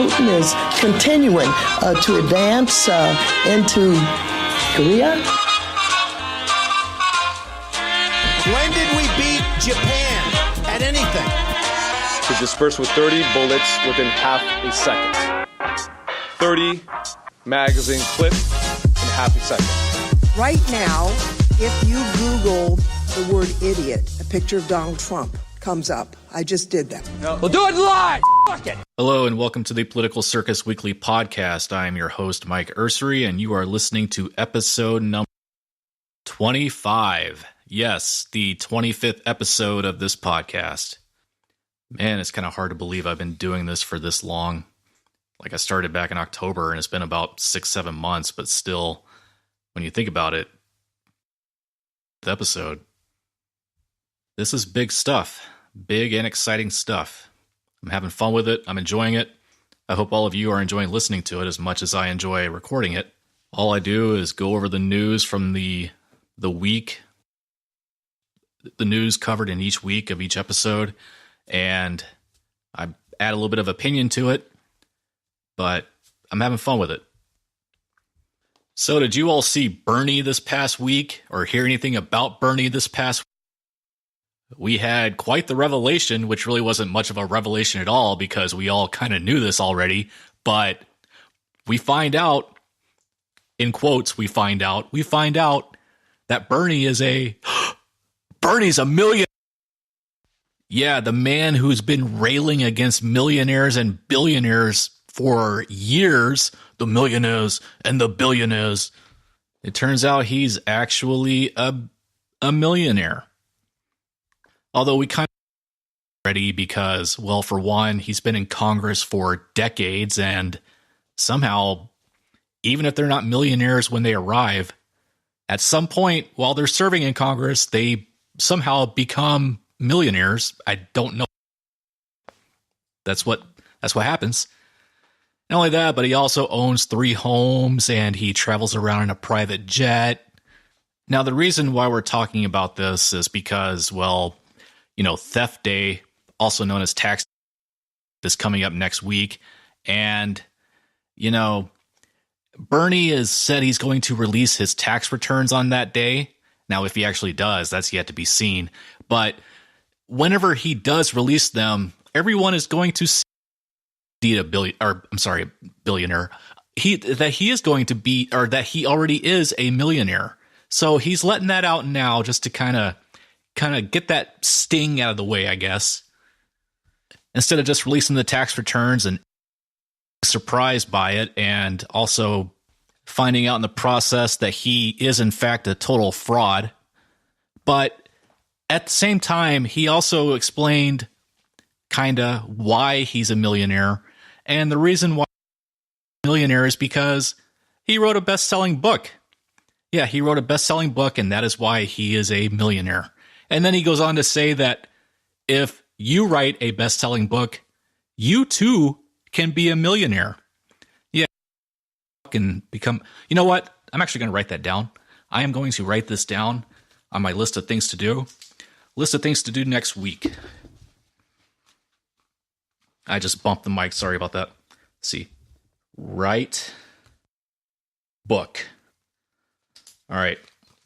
Putin is continuing to advance into Korea. When did we beat Japan at anything? To disperse with 30 bullets within half a second. 30 magazine clip in half a second. Right now, if you Google the word idiot, a picture of Donald Trump comes up. I just did that. We'll do it live. Fuck it. Hello and welcome to the Political Circus Weekly Podcast. I am your host, Mike Ursery, and you are listening to episode number 25. Yes, the 25th episode of this podcast. Man, it's kind of hard to believe I've been doing this for this long. Like I started back in October and it's been about 6-7 months, but still, when you think about it, the episode, this is big stuff. Big and exciting stuff. I'm having fun with it. I'm enjoying it. I hope all of you are enjoying listening to it as much as I enjoy recording it. All I do is go over the news from the week, the news covered in each week of each episode, and I add a little bit of opinion to it, but I'm having fun with it. So did you all see Bernie this past week or hear anything about Bernie this past week? We had quite the revelation, which really wasn't much of a revelation at all because we all kind of knew this already, but we find out, in quotes, we find out that Bernie's a millionaire. Yeah, the man who's been railing against millionaires and billionaires for years, the millionaires and the billionaires. It turns out he's actually a millionaire. Although we kind of already because, well, for one, he's been in Congress for decades, and somehow, even if they're not millionaires when they arrive, at some point while they're serving in Congress, they somehow become millionaires. I don't know. That's what happens. Not only that, but he also owns 3 homes and he travels around in a private jet. Now, the reason why we're talking about this is because, well, Theft Day, also known as Tax Day, is coming up next week. And, Bernie has said he's going to release his tax returns on that day. Now, if he actually does, that's yet to be seen. But whenever he does release them, everyone is going to see billionaire. That he is going to be, or that he already is a millionaire. So he's letting that out now just to kind of get that sting out of the way, I guess. Instead of just releasing the tax returns and surprised by it, and also finding out in the process that he is in fact a total fraud. But at the same time, he also explained why he's a millionaire. And the reason why he's a millionaire is because he wrote a best-selling book. Yeah, he wrote a best-selling book, and that is why he is a millionaire. And then he goes on to say that if you write a best-selling book, you too can be a millionaire. Yeah, can become. You know what? I'm actually going to write that down. I am going to write this down on my list of things to do. List of things to do next week. I just bumped the mic. Sorry about that. Let's see. Write book. All right.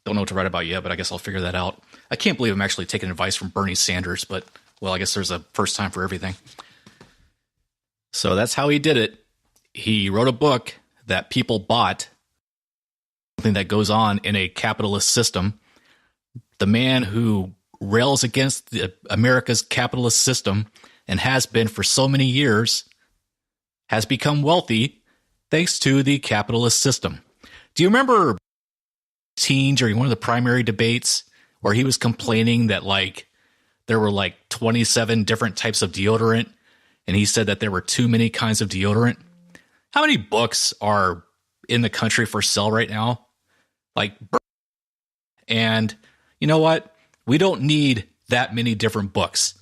Don't know what to write about yet, but I guess I'll figure that out. I can't believe I'm actually taking advice from Bernie Sanders, but, well, I guess there's a first time for everything. So that's how he did it. He wrote a book that people bought, something that goes on in a capitalist system. The man who rails against America's capitalist system and has been for so many years has become wealthy thanks to the capitalist system. Do you remember during one of the primary debates where he was complaining that there were 27 different types of deodorant, and he said that there were too many kinds of deodorant? How many books are in the country for sale right now? And you know what? We don't need that many different books.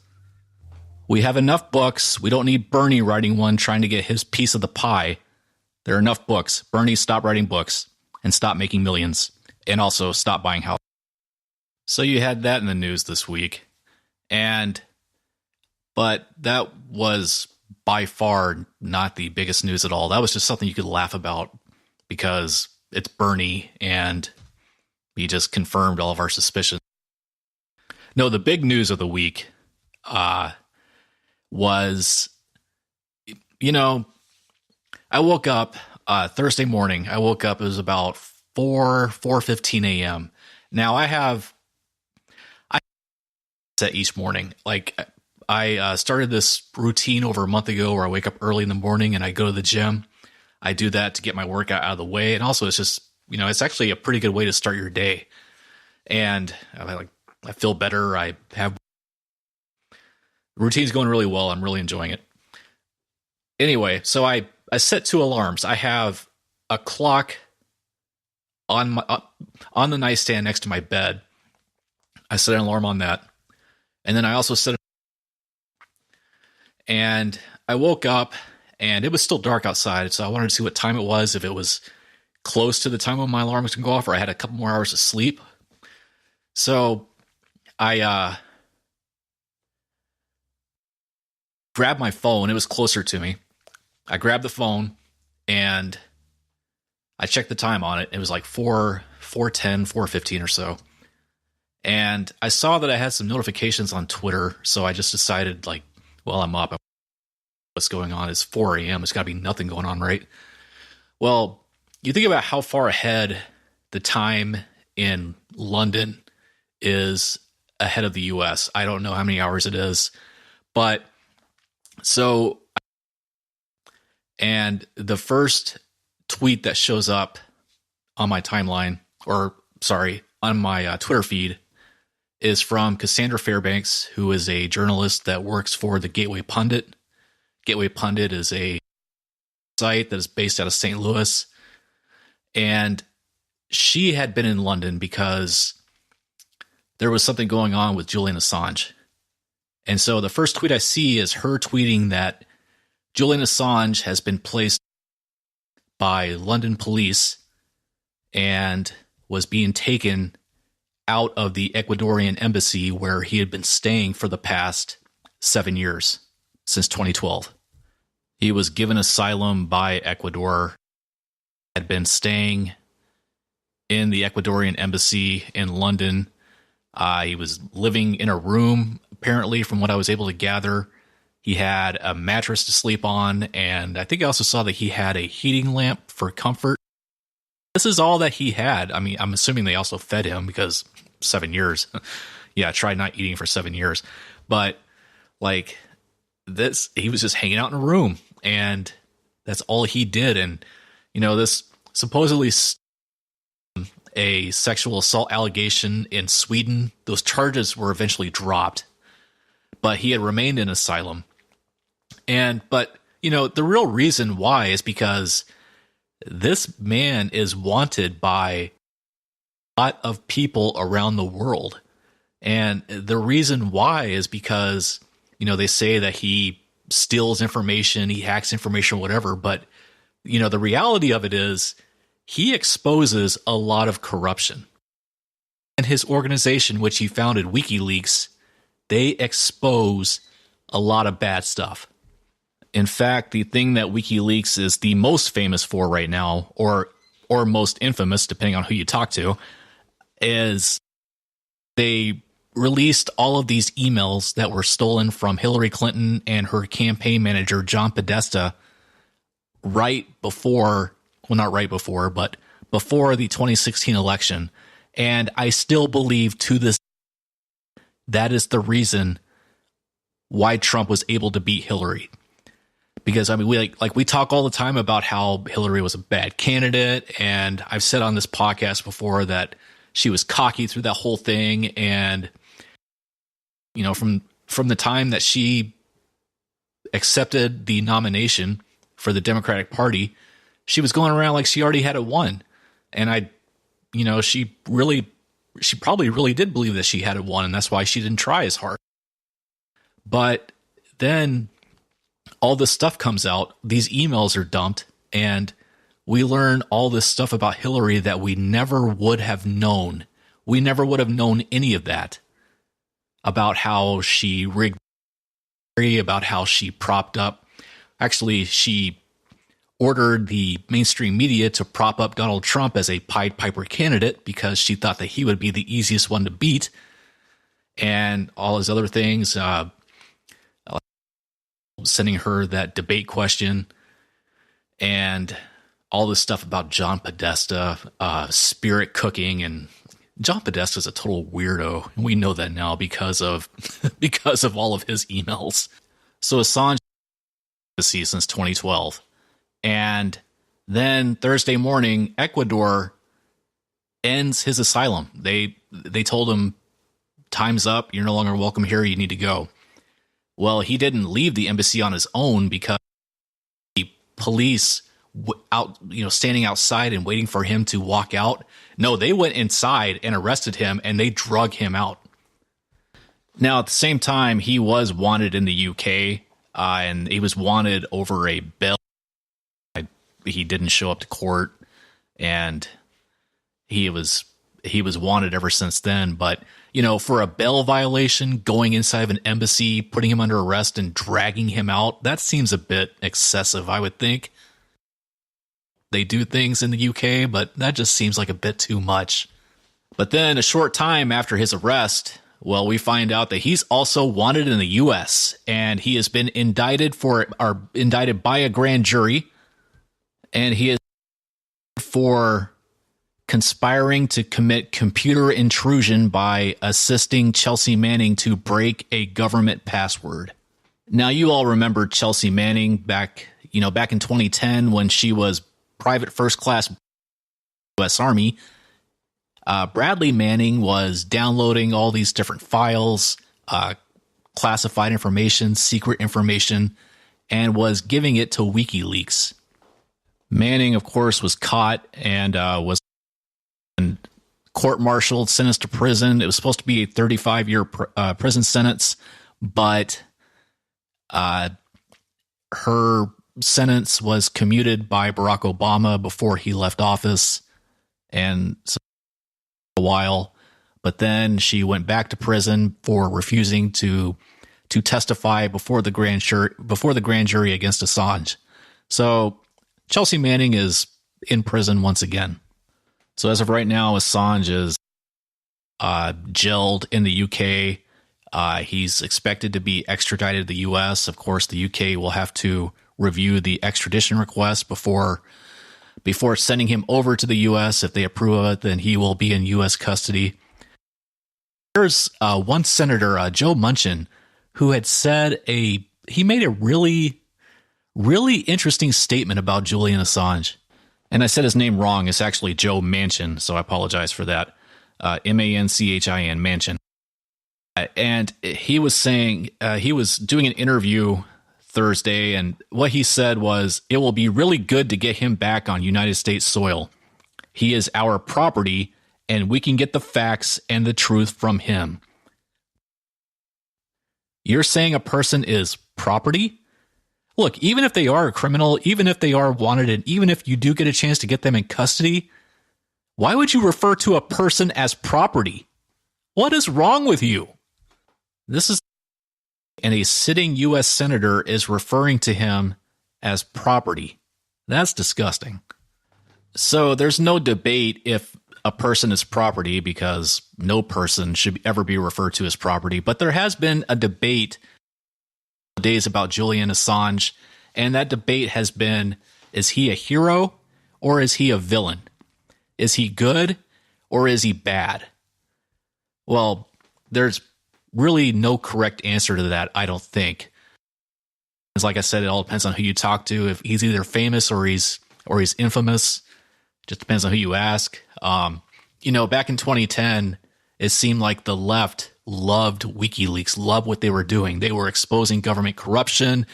We have enough books. We don't need Bernie writing one trying to get his piece of the pie. There are enough books. Bernie, stop writing books and stop making millions, and also stop buying houses. So you had that in the news this week. But that was by far not the biggest news at all. That was just something you could laugh about because it's Bernie and he just confirmed all of our suspicions. No, the big news of the week was, I woke up Thursday morning. I woke up, it was about 4:15 a.m. Now I set each morning. Like I started this routine over a month ago where I wake up early in the morning and I go to the gym. I do that to get my workout out of the way. And also it's just, it's actually a pretty good way to start your day. And I feel better. I have routine's going really well. I'm really enjoying it. Anyway, so I set 2 alarms. I have a clock on the nightstand next to my bed. I set an alarm on that. And then I also set and I woke up and it was still dark outside. So I wanted to see what time it was, if it was close to the time when my alarm was going to go off or I had a couple more hours of sleep. So I grabbed my phone. It was closer to me. I grabbed the phone and I checked the time on it. It was like 4:10, 4:15 or so. And I saw that I had some notifications on Twitter. So I just decided I'm up. What's going on? It's 4 a.m. There's got to be nothing going on, right? Well, you think about how far ahead the time in London is ahead of the US. I don't know how many hours it is, but and the first tweet that shows up on my timeline, on my Twitter feed, is from Cassandra Fairbanks, who is a journalist that works for the Gateway Pundit. Gateway Pundit is a site that is based out of St. Louis. And she had been in London because there was something going on with Julian Assange. And so the first tweet I see is her tweeting that Julian Assange has been placed by London police and was being taken out of the Ecuadorian embassy where he had been staying for the past 7 years, since 2012. He was given asylum by Ecuador, had been staying in the Ecuadorian embassy in London. He was living in a room, apparently, from what I was able to gather. He had a mattress to sleep on, and I think I also saw that he had a heating lamp for comfort. This is all that he had. I mean, I'm assuming they also fed him because 7 years. Yeah, tried not eating for 7 years. But he was just hanging out in a room, and that's all he did. And, this supposedly a sexual assault allegation in Sweden, those charges were eventually dropped, but he had remained in asylum. But the real reason why is because this man is wanted by a lot of people around the world. And the reason why is because, they say that he steals information, he hacks information, whatever. But, the reality of it is he exposes a lot of corruption. And his organization, which he founded, WikiLeaks, they expose a lot of bad stuff. In fact, the thing that WikiLeaks is the most famous for right now, or most infamous, depending on who you talk to, is they released all of these emails that were stolen from Hillary Clinton and her campaign manager, John Podesta, before the 2016 election. And I still believe to this, that is the reason why Trump was able to beat Hillary. Because we talk all the time about how Hillary was a bad candidate, and I've said on this podcast before that she was cocky through that whole thing, and from the time that she accepted the nomination for the Democratic Party, she was going around like she already had it won, and she probably really did believe that she had it won, and that's why she didn't try as hard. But then all this stuff comes out, these emails are dumped, and we learn all this stuff about Hillary that we never would have known. We never would have known any of that, about how she rigged, about how she propped up Actually, she ordered the mainstream media to prop up Donald Trump as a Pied Piper candidate because she thought that he would be the easiest one to beat, and all his other things, sending her that debate question and all this stuff about John Podesta, spirit cooking, and John Podesta is a total weirdo. And we know that now because of all of his emails. So Assange since 2012. And then Thursday morning, Ecuador ends his asylum. They told him, time's up. You're no longer welcome here. You need to go. Well, he didn't leave the embassy on his own because the police standing outside and waiting for him to walk out. No, they went inside and arrested him and they drug him out. Now, at the same time, he was wanted in the UK, and he was wanted over a bail. He didn't show up to court, and he was wanted ever since then. But, for a bail violation, going inside of an embassy, putting him under arrest and dragging him out, that seems a bit excessive, I would think. They do things in the UK, but that just seems like a bit too much. But then a short time after his arrest, well, we find out that he's also wanted in the US, and he has been indicted by a grand jury, and he is for conspiring to commit computer intrusion by assisting Chelsea Manning to break a government password. Now, you all remember Chelsea Manning back in 2010 when she was private first class U.S. Army. Bradley Manning was downloading all these different files, classified information, secret information, and was giving it to WikiLeaks. Manning, of course, was caught and was court-martialed, sentenced to prison. It was supposed to be a 35-year prison sentence, but her sentence was commuted by Barack Obama before he left office, and so a while. But then she went back to prison for refusing to testify before the grand jury against Assange. So Chelsea Manning is in prison once again. So as of right now, Assange is jailed in the UK. He's expected to be extradited to the US. Of course, the UK will have to review the extradition request before sending him over to the US. If they approve of it, then he will be in US custody. There's one senator, Joe Manchin, who had said he made a really, really interesting statement about Julian Assange. And I said his name wrong. It's actually Joe Manchin, so I apologize for that. Manchin, Manchin. And he was saying, he was doing an interview Thursday, and what he said was, it will be really good to get him back on United States soil. He is our property, and we can get the facts and the truth from him. You're saying a person is property? Look, even if they are a criminal, even if they are wanted, and even if you do get a chance to get them in custody, why would you refer to a person as property? What is wrong with you? And a sitting U.S. senator is referring to him as property. That's disgusting. So there's no debate if a person is property, because no person should ever be referred to as property. But there has been a debate days about Julian Assange, and that debate has been, is he a hero or is he a villain? Is he good or is he bad? Well, there's really no correct answer to that, I don't think. It's like I said, it all depends on who you talk to. If he's either famous or he's infamous, it just depends on who you ask. Back in 2010, it seemed like the left loved WikiLeaks, loved what they were doing. They were exposing government corruption,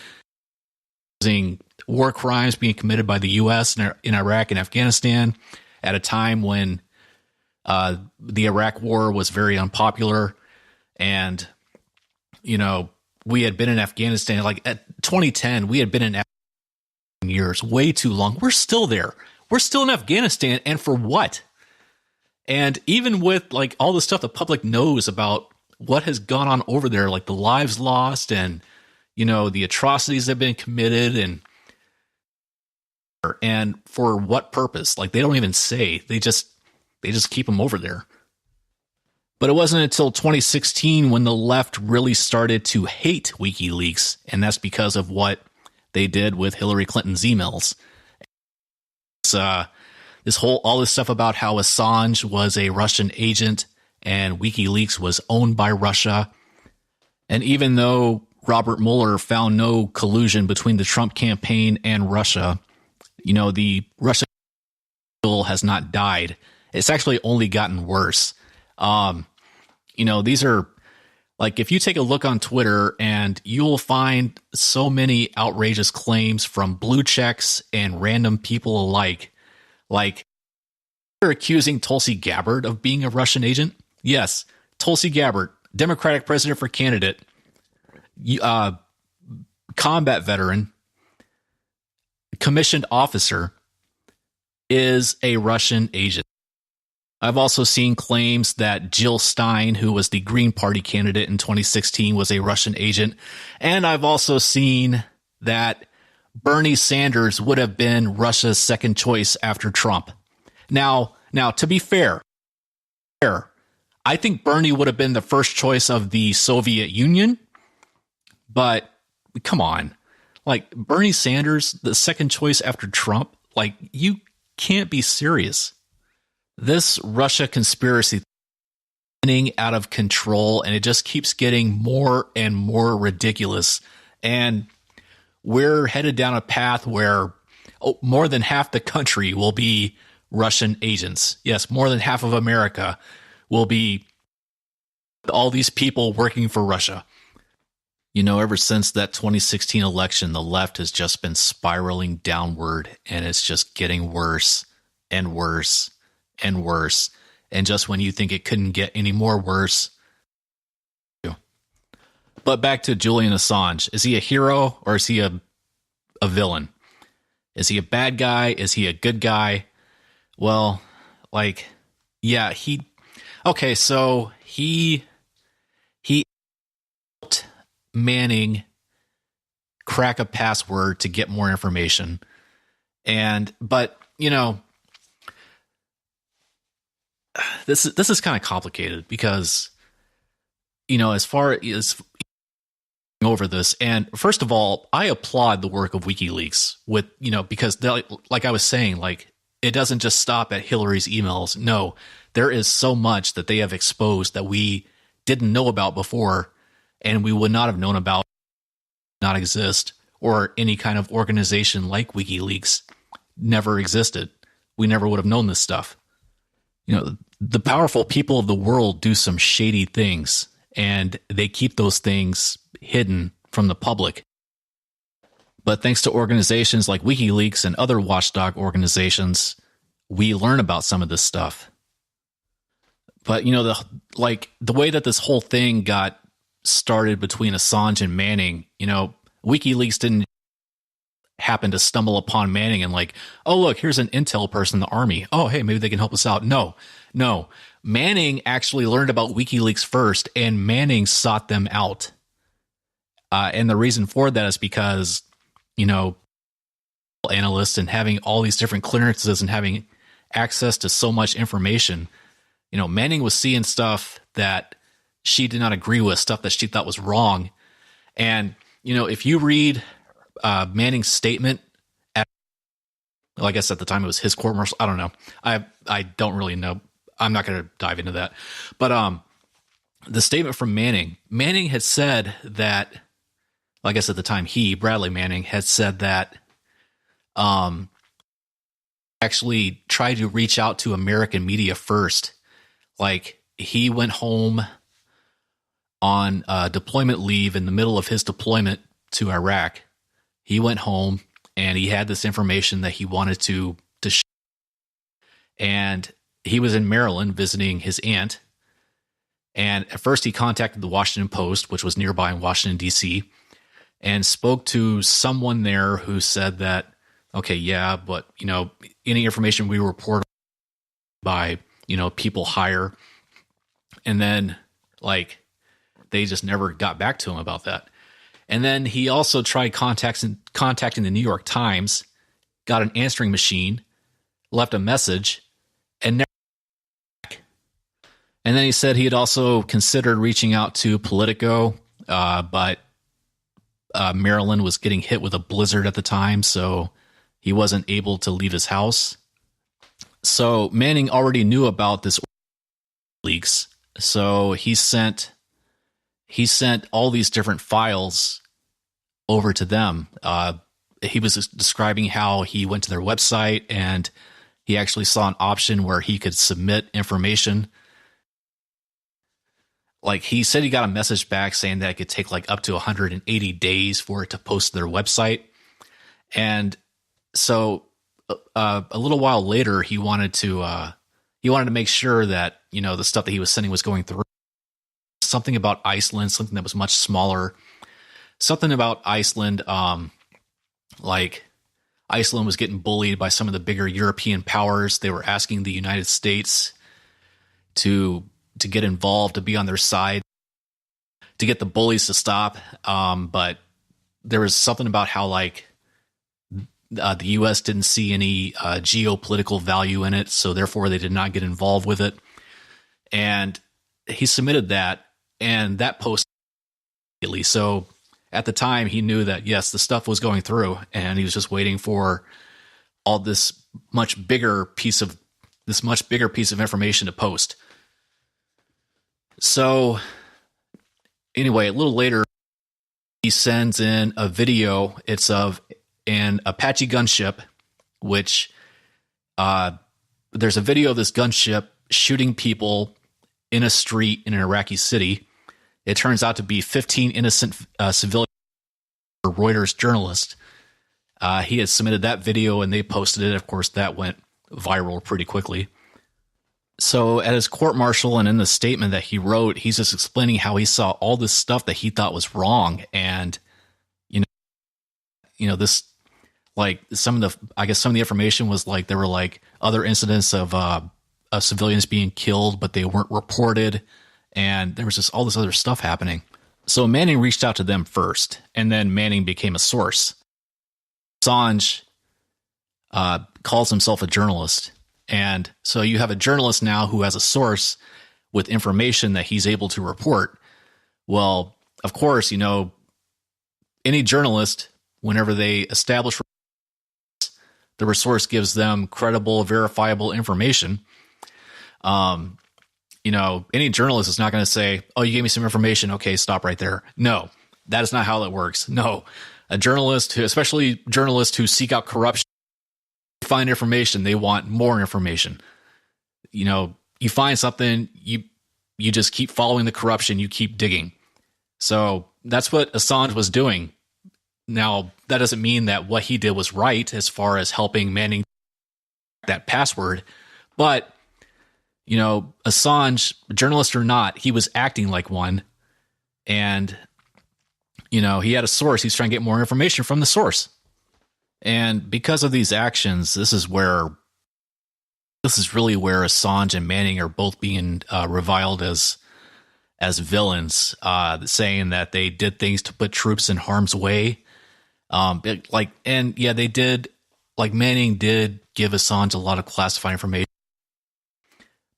exposing war crimes being committed by the U.S. in Iraq and Afghanistan at a time when the Iraq war was very unpopular. And, we had been in Afghanistan, like at 2010, we had been in Afghanistan years, way too long. We're still there. We're still in Afghanistan. And for what? And even with like all the stuff the public knows about what has gone on over there, like the lives lost and, the atrocities that have been committed and for what purpose? Like, they don't even say. They just keep them over there. But it wasn't until 2016 when the left really started to hate WikiLeaks, and that's because of what they did with Hillary Clinton's emails. All this stuff about how Assange was a Russian agent and WikiLeaks was owned by Russia. And even though Robert Mueller found no collusion between the Trump campaign and Russia, the Russia bill has not died. It's actually only gotten worse. These are, like, if you take a look on Twitter, and you'll find so many outrageous claims from blue checks and random people alike. Like, they're accusing Tulsi Gabbard of being a Russian agent. Yes, Tulsi Gabbard, Democratic president for candidate, combat veteran, commissioned officer, is a Russian agent. I've also seen claims that Jill Stein, who was the Green Party candidate in 2016, was a Russian agent. And I've also seen that Bernie Sanders would have been Russia's second choice after Trump. Now, to be fair, I think Bernie would have been the first choice of the Soviet Union. But come on, like, Bernie Sanders, the second choice after Trump, like, you can't be serious. This Russia conspiracy is getting out of control, and it just keeps getting more and more ridiculous. And we're headed down a path where more than half the country will be Russian agents. Yes, more than half of America will be all these people working for Russia. Ever since that 2016 election, the left has just been spiraling downward, and it's just getting worse and worse and worse. And just when you think it couldn't get any more worse. But back to Julian Assange. Is he a hero, or is he a villain? Is he a bad guy? Is he a good guy? Well, like, yeah, he helped Manning crack a password to get more information. But this is kind of complicated because, as far as over this, and first of all, I applaud the work of WikiLeaks because like I was saying, like, it doesn't just stop at Hillary's emails. No, there is so much that they have exposed that we didn't know about before, and we would not have known about, not exist, or any kind of organization like WikiLeaks never existed. We never would have known this stuff. The powerful people of the world do some shady things, and they keep those things hidden from the public. But thanks to organizations like WikiLeaks and other watchdog organizations, we learn about some of this stuff. But, the way that this whole thing got started between Assange and Manning, WikiLeaks didn't happen to stumble upon Manning and like, oh, look, here's an intel person in the army. Oh, hey, maybe they can help us out. No. Manning actually learned about WikiLeaks first, and Manning sought them out. And the reason for that is because, analysts and having all these different clearances and having access to so much information, Manning was seeing stuff that she did not agree with, stuff that she thought was wrong. And, if you read Manning's statement I guess at the time it was his court martial. I don't know. I don't really know. I'm not going to dive into that. But the statement from Manning had said that, I guess at the time Bradley Manning, had said that actually tried to reach out to American media first. Like, he went home on deployment leave in the middle of his deployment to Iraq. He went home and he had this information that he wanted to share. And he was in Maryland visiting his aunt. And at first he contacted the Washington Post, which was nearby in Washington, D.C., and spoke to someone there who said that, okay, yeah, but, any information we report by, people higher. And then, they just never got back to him about that. And then he also tried contacting the New York Times, got an answering machine, left a message, and never. And then he said he had also considered reaching out to Politico, but Maryland was getting hit with a blizzard at the time, so he wasn't able to leave his house. So Manning already knew about this leaks, so he sent all these different files over to them. He was describing how he went to their website and he actually saw an option where he could submit information. Like, he said he got a message back saying that it could take like up to 180 days for it to post to their website. And so a little while later, he wanted to make sure that, you know, the stuff that he was sending was going through. Something about Iceland, something that was much smaller. Something about Iceland, like Iceland was getting bullied by some of the bigger European powers. They were asking the United States to get involved, to be on their side, to get the bullies to stop. But there was something about how, like, the U.S. didn't see any geopolitical value in it, so therefore they did not get involved with it. And he submitted that, and that post immediately. So at the time, he knew that, yes, the stuff was going through, and he was just waiting for all this much bigger piece of information to post. So anyway, a little later, he sends in a video. It's of an Apache gunship, which there's a video of this gunship shooting people in a street in an Iraqi city. It turns out to be 15 innocent civilians. Reuters journalist. He had submitted that video and they posted it. Of course, that went viral pretty quickly. So at his court martial and in the statement that he wrote, he's just explaining how he saw all this stuff that he thought was wrong. And, you know, this, like, some of the information was like, there were like other incidents of civilians being killed, but they weren't reported. And there was just all this other stuff happening. So Manning reached out to them first, and then Manning became a source. Assange calls himself a journalist. And so you have a journalist now who has a source with information that he's able to report. Well, of course, you know, any journalist, whenever they establish the resource gives them credible, verifiable information. You know, any journalist is not going to say, oh, you gave me some information. Okay, stop right there. No, that is not how that works. No, a journalist, especially journalists who seek out corruption, find information. They want more information. You know, you find something, you just keep following the corruption. You keep digging. So that's what Assange was doing. Now, that doesn't mean that what he did was right as far as helping Manning that password, but you know, Assange, journalist or not, he was acting like one. And, you know, he had a source. He's trying to get more information from the source. And because of these actions, this is really where Assange and Manning are both being reviled as villains, saying that they did things to put troops in harm's way. They did, like, Manning did give Assange a lot of classified information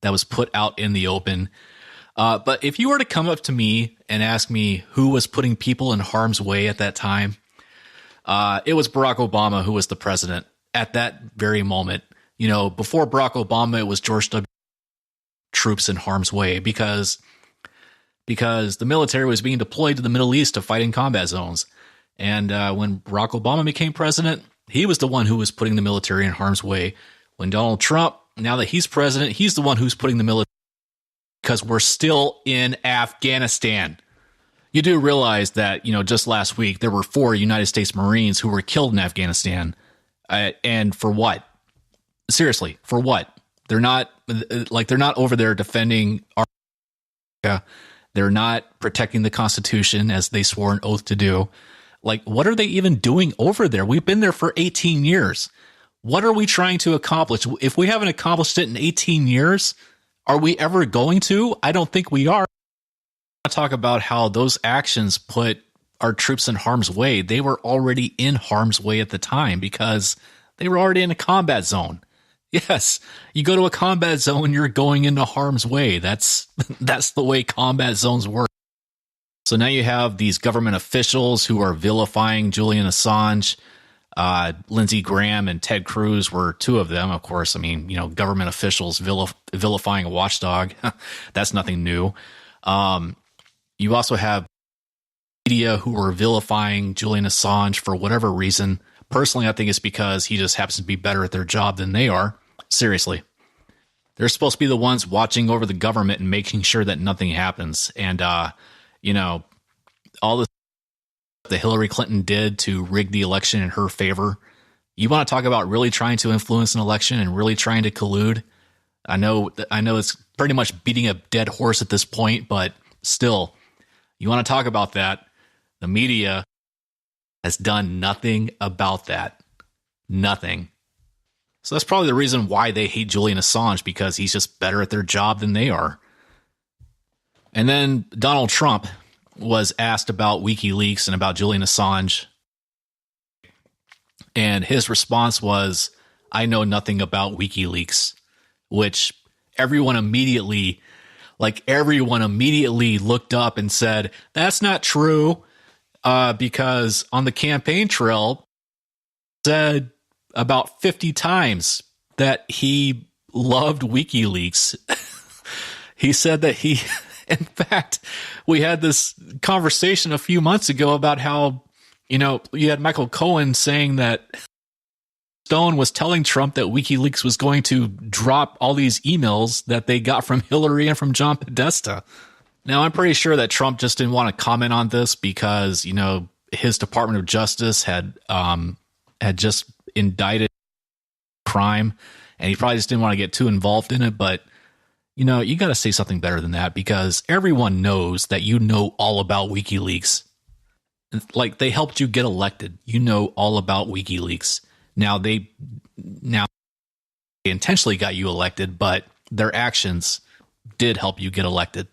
that was put out in the open. But if you were to come up to me and ask me who was putting people in harm's way at that time, it was Barack Obama who was the president at that very moment. You know, before Barack Obama, it was George W. Troops in harm's way because the military was being deployed to the Middle East to fight in combat zones. And when Barack Obama became president, he was the one who was putting the military in harm's way. When Donald Trump, now that he's president, he's the one who's putting the military, because we're still in Afghanistan. You do realize that, you know, just last week, there were 4 United States Marines who were killed in Afghanistan. And for what? Seriously, for what? They're not over there defending our, they're not protecting the Constitution as they swore an oath to do. Like, what are they even doing over there? We've been there for 18 years. What are we trying to accomplish? If we haven't accomplished it in 18 years, are we ever going to? I don't think we are. I talk about how those actions put our troops in harm's way, they were already in harm's way at the time because they were already in a combat zone. Yes, you go to a combat zone, you're going into harm's way. That's the way combat zones work. So now you have these government officials who are vilifying Julian Assange. Lindsey Graham and Ted Cruz were two of them, of course. I mean, government officials vilifying a watchdog. That's nothing new. You also have media who are vilifying Julian Assange for whatever reason. Personally, I think it's because he just happens to be better at their job than they are. Seriously. They're supposed to be the ones watching over the government and making sure that nothing happens. And, all this that Hillary Clinton did to rig the election in her favor. You want to talk about really trying to influence an election and really trying to collude? I know it's pretty much beating a dead horse at this point, but still, you want to talk about that. The media has done nothing about that. Nothing. So that's probably the reason why they hate Julian Assange, because he's just better at their job than they are. And then Donald Trump was asked about WikiLeaks and about Julian Assange. And his response was, I know nothing about WikiLeaks, which everyone immediately looked up and said, that's not true. Because on the campaign trail said about 50 times that he loved WikiLeaks. He said that in fact, we had this conversation a few months ago about how, you had Michael Cohen saying that Stone was telling Trump that WikiLeaks was going to drop all these emails that they got from Hillary and from John Podesta. Now, I'm pretty sure that Trump just didn't want to comment on this because, his Department of Justice had just indicted crime, and he probably just didn't want to get too involved in it. But, you got to say something better than that, because everyone knows that you know all about WikiLeaks. Like, they helped you get elected. You know all about WikiLeaks. Now they intentionally got you elected, but their actions did help you get elected.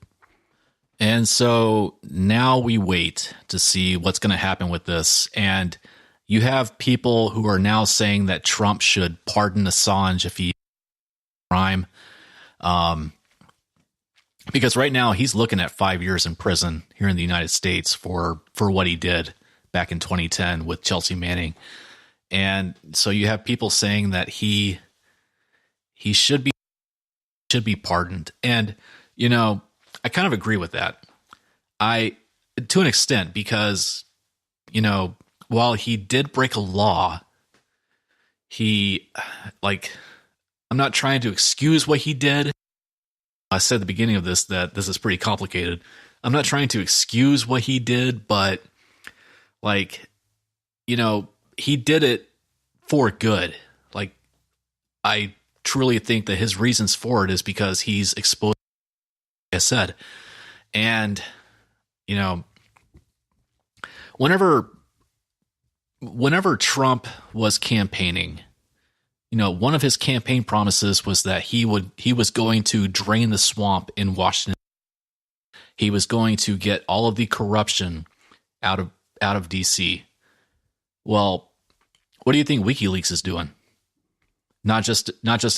And so now we wait to see what's going to happen with this. And you have people who are now saying that Trump should pardon Assange if he crime. Because right now he's looking at 5 years in prison here in the United States for what he did back in 2010 with Chelsea Manning. And so you have people saying that he should be pardoned. And, I kind of agree with that. To an extent, because, while he did break a law, I'm not trying to excuse what he did. I said at the beginning of this that this is pretty complicated. I'm not trying to excuse what he did, but he did it for good. I truly think that his reasons for it is because he's exposed, like I said. And, whenever Trump was campaigning, one of his campaign promises was that he was going to drain the swamp in Washington. He was going to get all of the corruption out of DC. Well, what do you think WikiLeaks is doing? Not just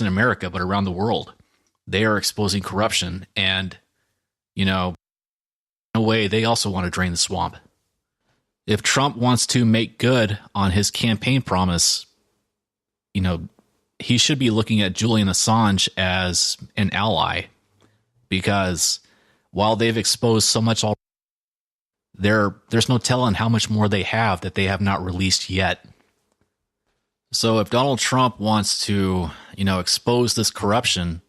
in America, but around the world. They are exposing corruption, and in a way, they also want to drain the swamp. If Trump wants to make good on his campaign promise, he should be looking at Julian Assange as an ally, because while they've exposed so much already, there's no telling how much more they have that they have not released yet. So if Donald Trump wants to, expose this corruption,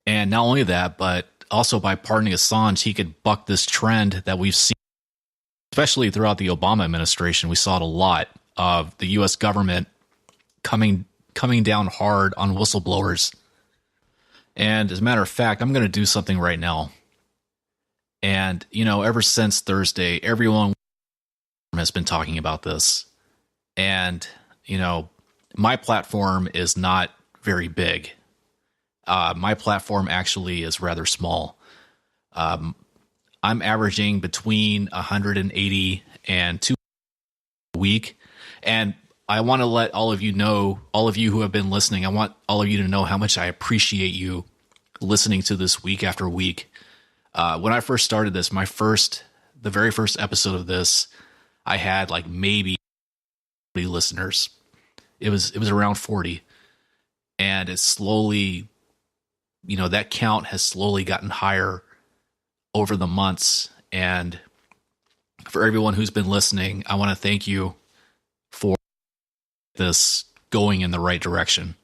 and not only that, but also by pardoning Assange, he could buck this trend that we've seen, especially throughout the Obama administration. We saw it a lot of the U.S. government coming down hard on whistleblowers. And as a matter of fact, I'm going to do something right now. And, ever since Thursday, everyone has been talking about this. And, my platform is not very big. My platform actually is rather small. I'm averaging between 180 and 200 a week. And I want to let all of you know, all of you who have been listening, I want all of you to know how much I appreciate you listening to this week after week. When I first started this, the very first episode of this, I had like maybe 40 listeners. It was around 40. And it's slowly, that count has slowly gotten higher over the months. And for everyone who's been listening, I want to thank you for this going in the right direction.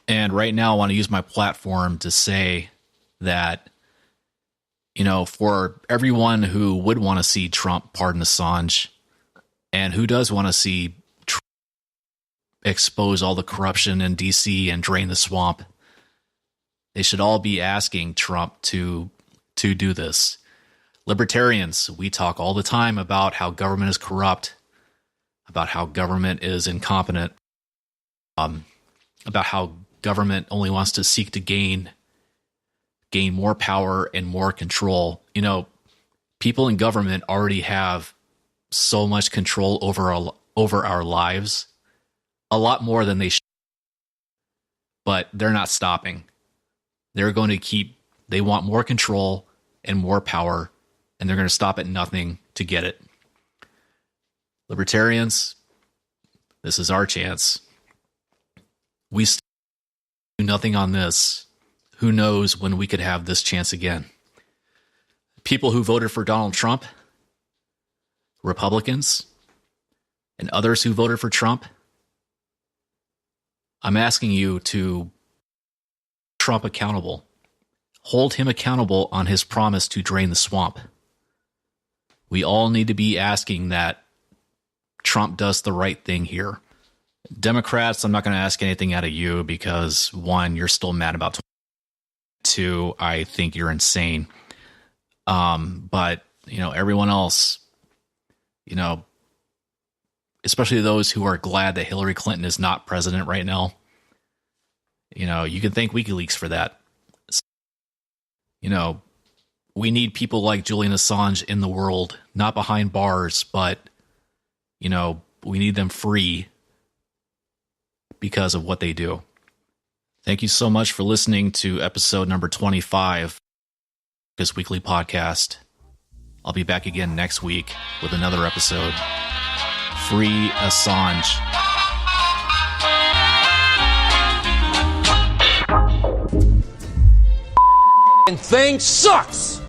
And right now, I want to use my platform to say that, for everyone who would want to see Trump pardon Assange, and who does want to see Trump expose all the corruption in DC and drain the swamp, they should all be asking Trump to do this. Libertarians, we talk all the time about how government is corrupt, about how government is incompetent, about how government only wants to seek to gain more power and more control. People in government already have so much control over our lives, a lot more than they should. But they're not stopping. They're going to they want more control and more power, and they're going to stop at nothing to get it. Libertarians, this is our chance. We do nothing on this. Who knows when we could have this chance again? People who voted for Donald Trump, Republicans, and others who voted for Trump, I'm asking you to hold Trump accountable. Hold him accountable on his promise to drain the swamp. We all need to be asking that Trump does the right thing here. Democrats, I'm not going to ask anything out of you because, one, you're still mad about 2, I think you're insane. But, everyone else, especially those who are glad that Hillary Clinton is not president right now, you can thank WikiLeaks for that. We need people like Julian Assange in the world, not behind bars, but, we need them free because of what they do. Thank you so much for listening to episode number 25 of this weekly podcast. I'll be back again next week with another episode. Free Assange. And thing sucks!